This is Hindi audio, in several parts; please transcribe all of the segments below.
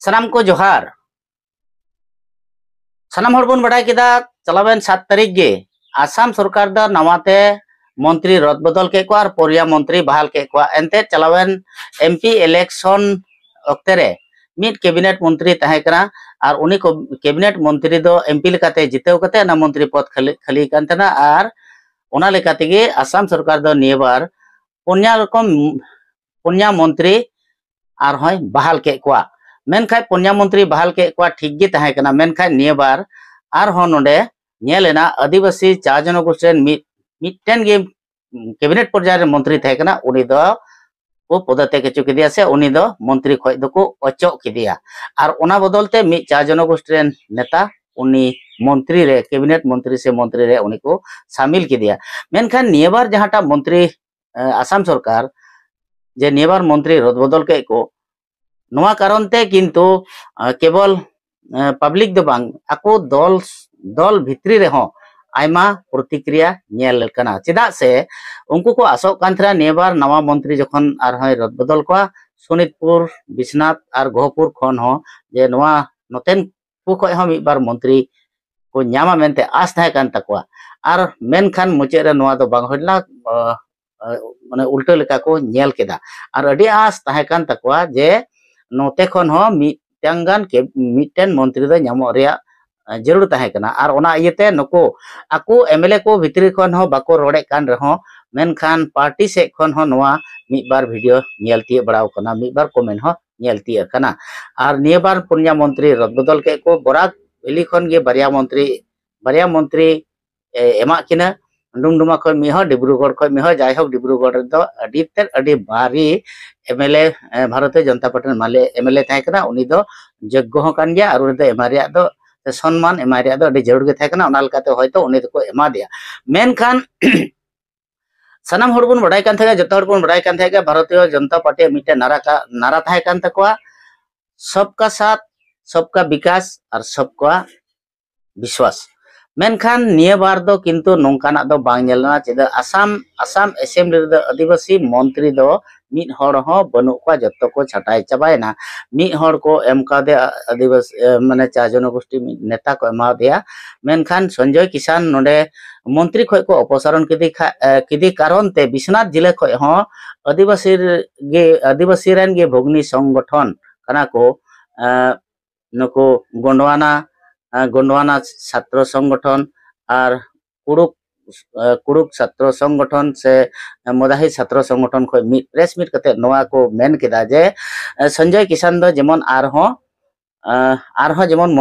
सानाम को जोहार सानाम हर बन बड़ाई किदा चलावेन 7 तारीख गे आसाम सरकार दा नवाते मंत्री रद बदल के को और पोरिया मंत्री बहाल के को एनते चलावेन एमपी इलेक्शन ओक्ते रे मिड कैबिनेट मंत्री तहे करा और उनी को कैबिनेट मंत्री दो एमपी लेकाते जितेव कते ना मंत्री पद खाली कान तना और ओना लेकाते गे आसाम सरकार दो नियबार पुन्या मंत्री और होय बहाल के को मेनखाय पुन्या मंत्री बहाल के को ठीक गे तहे कना मेनखाय नियबार और हो नोडे नेलेना आदिवासी 4 जनगोष्ठी मिटन गे कैबिनेट पर्याय मंत्री थे कना उनी दो को पदत्याग हचो किदिया से उनी दो मंत्री खय दो को अचो किदिया और ओना बदलते 4 जनगोष्ठी नेता उनी मंत्री रे कैबिनेट मंत्री से मंत्री रे उनी को शामिल किदिया मेनखान नियबार जहाटा मंत्री आसाम सरकार जे नियबार मंत्री रद बदल के को नवा कारण ते किंतु केवल पब्लिक दो बांग आको दल भित्री रे हो आयमा प्रतिक्रिया नेल कना चेदा से उनको को आसो कांथरा नेबार नवा मंत्री जखन आर होय रद बदल को सोनितपुर बिश्वनाथ और गोहपुर खन हो जे नवा नतेन को खय हो मिबार मंत्री को न्यामा मेनते आस थाय कान तकवा और मेनखान मुचे रे नवा दो बांग होइला माने उल्टा लेका को नेल केदा और अडी आस थाय कान तकवा जे नोते खन हो मिटांगान के मिटन मंत्री दो न्यामो रिया जरूर तहे कना और ओना इयते नको आको एमएलए को भितरी खन हो बाको रोडे कान रहो मेनखान पार्टी से खन हो नवा मिबार वीडियो नेलती बड़ाव कना मिबार कमेंट हो नेलती कना और नियबार पुन्या मंत्री रद बदल के को बराक वेली खन गे बारिया मंत्री एमा किना डुमडुमा खय मिहो डिब्रुगढ़ खय मिहो जायहक डिब्रुगढ़ दो अडी बारी एमएलए भारतीय जनता पार्टी माले एमएलए तहे कना उनी दो योग्य हो कान गया और उनी दो एमारिया दो सम्मान एमारिया दो अडी जरूर गे तहे कना ओना लकाते होयतो उनी दो एमा दिया मेनखान सनाम हर बन बड़ाई कान थे जतो हर बन बड़ाई कान थे भारतीय जनता पार्टी मिटे नारा तहे कान तकवा सबका साथ सबका विकास और सबका विश्वास मेनखान निया बार दो किंतु नोंकाना दो बांग नेलना चेदा आसाम असेंबली दो आदिवासी मंत्री दो मिट हर हो बनु को जत्तो को छटाई चबायना मिट हर को एमका दे आदिवासी माने 4 जनगोष्ठी नेता को एमा दिया मेनखान संजय किसान नोडे मंत्री खय को अपसारण किदी कारण ते विश्वनाथ जिले खय हो आदिवासी रन गे भोगनी संगठन कना को नको गोंडवाना छात्र संगठन और कुड़ुक छात्र संगठन से मदाही छात्र संगठन को प्रेस मीट करते नवा को मेन केदा जे संजय किसान दो जेमन आर जेमन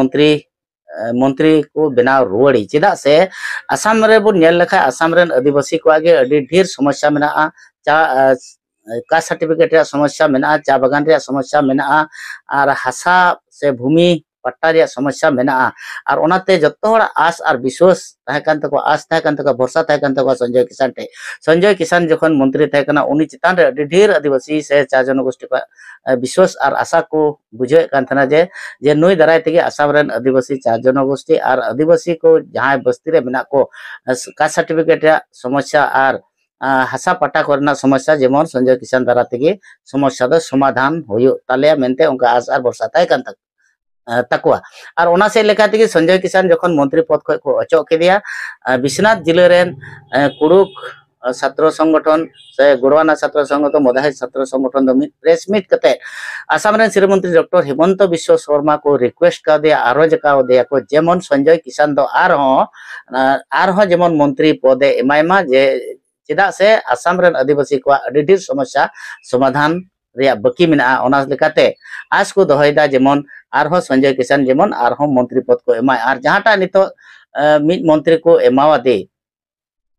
मंत्री को बनाव रुवाड़ी चेदा से आसाम रे बुन नेल लेखा आसाम रेन आदिवासी को आगे अडी ढेर समस्या मेना कास्ट सर्टिफिकेट रे समस्या मेना चा बागान रे समस्या मेना और हासा से भूमि पट्टा रे समस्या मेना और ओनाते जत्तो हर आस और विश्वास तहे कान तको आस तहे कान तको भरोसा तहे कान तको संजय किसान जखन मंत्री तहे कना उनी चितान रे अडी ढेर आदिवासी से 4 जनगोष्ठी को विश्वास और आशा को बुझे कान थना जे नुई दराय तेगे आसाम रेन आदिवासी 4 जनगोष्ठी और आदिवासी को जहां बस्ती रे मेना को कास्ट सर्टिफिकेट रे समस्या और हासा पट्टा करना समस्या जेमन संजय किसान द्वारा तेगे समस्या दो समाधान होयो ताले मेनते उनका आस और भरोसा तहे कान तकवा और ओना से लेका तेगे संजय किसान जखन मंत्री पद को अचो केदिया विश्वनाथ जिले रेन कुड़ुक छात्र संगठन से गोड़वाना छात्र संगठन मदाही छात्र संगठन दो प्रेस मीट कते आसाम रेन श्री मंत्री डॉक्टर हेमंत बिश्व शर्मा को रिक्वेस्ट का दिया आरो जकाव दिया को जेमन संजय किसान दो आर हो जेमन मंत्री पदे एमायमा जे चेदा से आसाम रेन आदिवासी को अडी ढेर समस्या समाधान रिया बाकी मेना ओना लेकाते आस को दोहयदा जेमन आरहो संजय किसान जेमन आरहो मंत्री पद को एमाय और जहाटा नितो मिट मंत्री को एमावा दे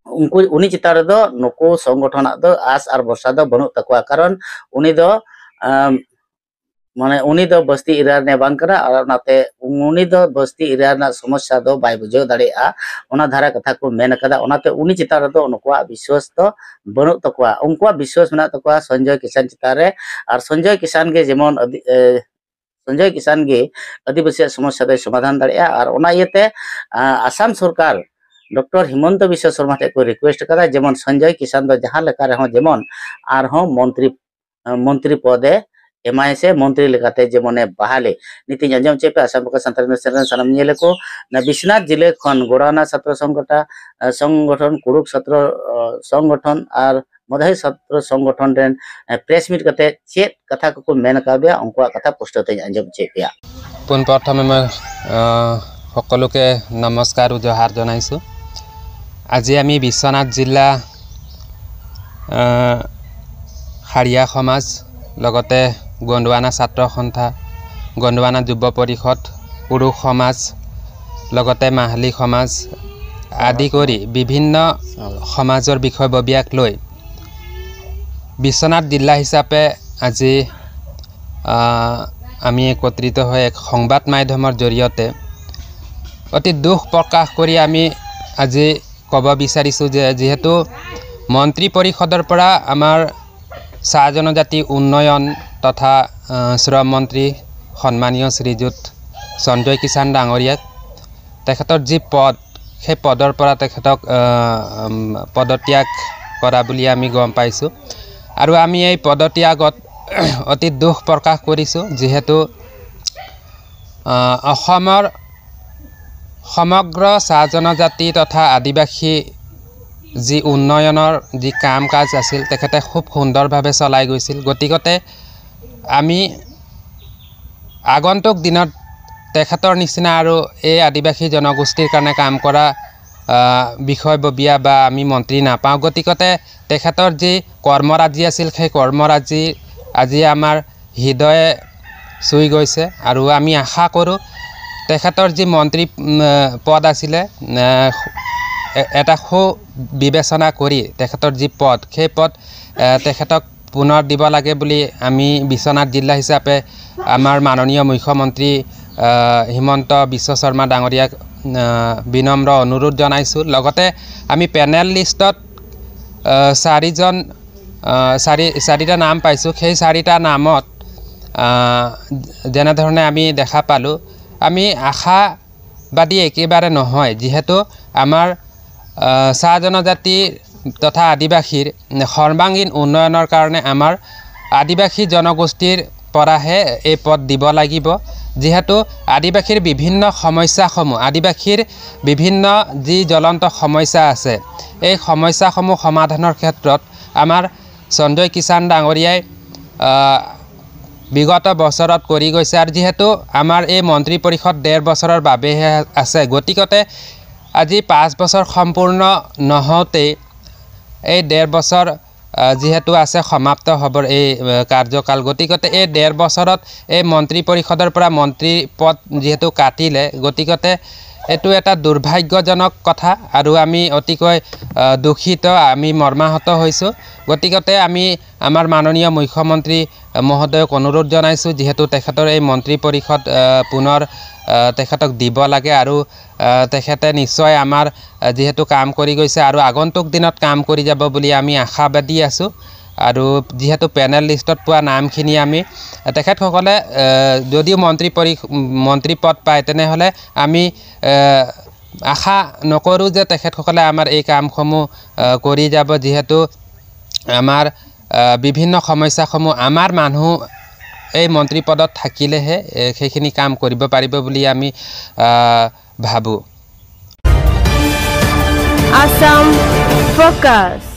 उनको उनी चितार दो नको संगठन दो आस और भरोसा दो बनु तकवा कारण उनी दो माने उनी दो बस्ती एरिया ने बांग करा और नाते उनी दो बस्ती एरिया ना समस्या दो बाय बुझो दाड़ेआ ओना धारा कथा को मेन कदा ओनाते उनी चितार दो नको विश्वास तो बनु तकवा उनको विश्वास मेना तकवा संजय किसान चितारे और संजय किसान के जेमन संजय किसान गे आदिवासी समस्या दो समाधान दाड़ेआ और ओना इयते आसाम सरकार डॉक्टर हेमंत बिश्व शर्मा को रिक्वेस्ट करा जेमन संजय किसान दो जहां लेका रहो जेमन आर हो मंत्री पदे एमायसे मंत्री लेकाते जेमने बहाले नीति अंजम चेपे आसाम का संतरण सनम नियले को न विश्वनाथ जिले खन गोराना छात्र संगठन कुरुक छात्र संगठन और मधाई छात्र संगठन रेन प्रेस मीट करते चेत कथा को मेन काबे उनको कथा पुस्तते अंजम चेपिया पुन प्रथमे मैं সকলোকে নমস্কাৰ উজহাৰ জনাইছো। আজি আমি বিশ্বনাথ জিলা হাৰিয়া সমাজ লগতে গণ্ডৱানা ছাত্ৰ সন্থা গণ্ডৱানা যুৱ পৰিষদ পুৰুষ সমাজ লগতে মাহালি সমাজ আদি কৰি বিভিন্ন সমাজৰ বিষয়ববীয়াক লৈ বিশ্বনাথ জিলা হিচাপে আজি আমি একত্ৰিত হৈ এক সংবাদ মাধ্যমৰ জৰিয়তে অতি দুখ প্ৰকাশ কৰি আমি আজি ক'ব বিচাৰিছোঁ যে যেহেতু মন্ত্ৰী পৰিষদৰ পৰা আমাৰ চাহ জনজাতি উন্নয়ন তথা শ্ৰম মন্ত্ৰী সন্মানীয় শ্ৰীযুত সঞ্জয় কিষাণ ডাঙৰীয়াক তেখেতৰ যি পদ সেই পদৰ পৰা তেখেতক পদত্যাগ কৰা বুলি আমি গম পাইছোঁ আৰু আমি এই পদত্যাগত অতি দুখ প্ৰকাশ কৰিছোঁ যেহেতু অসমৰ সমগ্ৰ চাহ জনজাতি তথা আদিবাসী যি উন্নয়নৰ যি কাম কাজ আছিল তেখেতে খুব সুন্দৰভাৱে চলাই গৈছিল। গতিকতে আমি আগন্তুক দিনত তেখেতৰ নিচিনা আৰু এই আদিবাসী জনগোষ্ঠীৰ কাৰণে কাম কৰা বিষয়ববীয়া বা আমি মন্ত্ৰী নাপাওঁ। গতিকতে তেখেতৰ যি কৰ্মৰাজি আছিল সেই কৰ্মৰাজি আজি আমাৰ হৃদয়ে চুই গৈছে আৰু আমি আশা কৰোঁ তেখেতৰ যি মন্ত্ৰী পদ আছিলে এটা সু বিবেচনা কৰি তেখেতৰ যি পদ সেই পদ তেখেতক পুনৰ দিব লাগে বুলি আমি বিশ্বনাথ জিলা হিচাপে আমাৰ মাননীয় মুখ্যমন্ত্ৰী হিমন্ত বিশ্ব শৰ্মা ডাঙৰীয়াক বিনম্ৰ অনুৰোধ জনাইছোঁ। লগতে আমি পেনেল লিষ্টত চাৰিটা নাম পাইছোঁ। সেই চাৰিটা নামত যেনেধৰণে আমি দেখা পালোঁ আমি আশাবাদী একেবাৰে নহয় যিহেতু আমাৰ চাহ জনজাতি তথা আদিবাসীৰ সৰ্বাংগীন উন্নয়নৰ কাৰণে আমাৰ আদিবাসী জনগোষ্ঠীৰ পৰাহে এই পদ দিব লাগিব। যেহেতু আদিবাসীৰ বিভিন্ন সমস্যাসমূহ আদিবাসীৰ বিভিন্ন যি জ্বলন্ত সমস্যা আছে এই সমস্যাসমূহ সমাধানৰ ক্ষেত্ৰত আমাৰ সঞ্জয় কিষাণ ডাঙৰীয়াই বিগত বছৰত কৰি গৈছে আৰু যেহেতু আমাৰ এই মন্ত্ৰী পৰিষদ 1.5 বছৰৰ বাবেহে আছে গতিকতে আজি 5 বছৰ সম্পূৰ্ণ নহওঁতেই এই 1.5 বছৰ যেহেতু আছে সমাপ্ত হ'বৰ এই কাৰ্যকাল গতিকতে এই 1.5 বছৰত এই মন্ত্ৰী পৰিষদৰ পৰা মন্ত্ৰী পদ যেহেতু কাটিলে গতিকতে এইটো এটা দুৰ্ভাগ্যজনক কথা আৰু আমি অতিকৈ দুখিত আমি মৰ্মাহত হৈছোঁ। গতিকতে আমি আমাৰ মাননীয় মুখ্যমন্ত্ৰী মহোদয়ক অনুৰোধ জনাইছোঁ যেহেতু তেখেতৰ এই মন্ত্ৰী পৰিষদ পুনৰ তেখেতক দিব লাগে আৰু তেখেতে নিশ্চয় আমাৰ যেহেতু কাম কৰি গৈছে আৰু আগন্তুক দিনত কাম কৰি যাব বুলি আমি আশাবাদী আছোঁ আৰু যেহেতু পেনেল লিষ্টত পোৱা নামখিনি আমি তেখেতসকলে যদিও মন্ত্ৰী পদ পায় তেনেহ'লে আমি আশা নকৰোঁ যে তেখেতসকলে আমাৰ এই কামসমূহ কৰি যাব যেহেতু আমাৰ বিভিন্ন সমস্যাসমূহ আমাৰ মানুহ এই মন্ত্ৰী পদত থাকিলেহে সেইখিনি কাম কৰিব পাৰিব বুলি আমি ভাবোঁ। Assam Focus।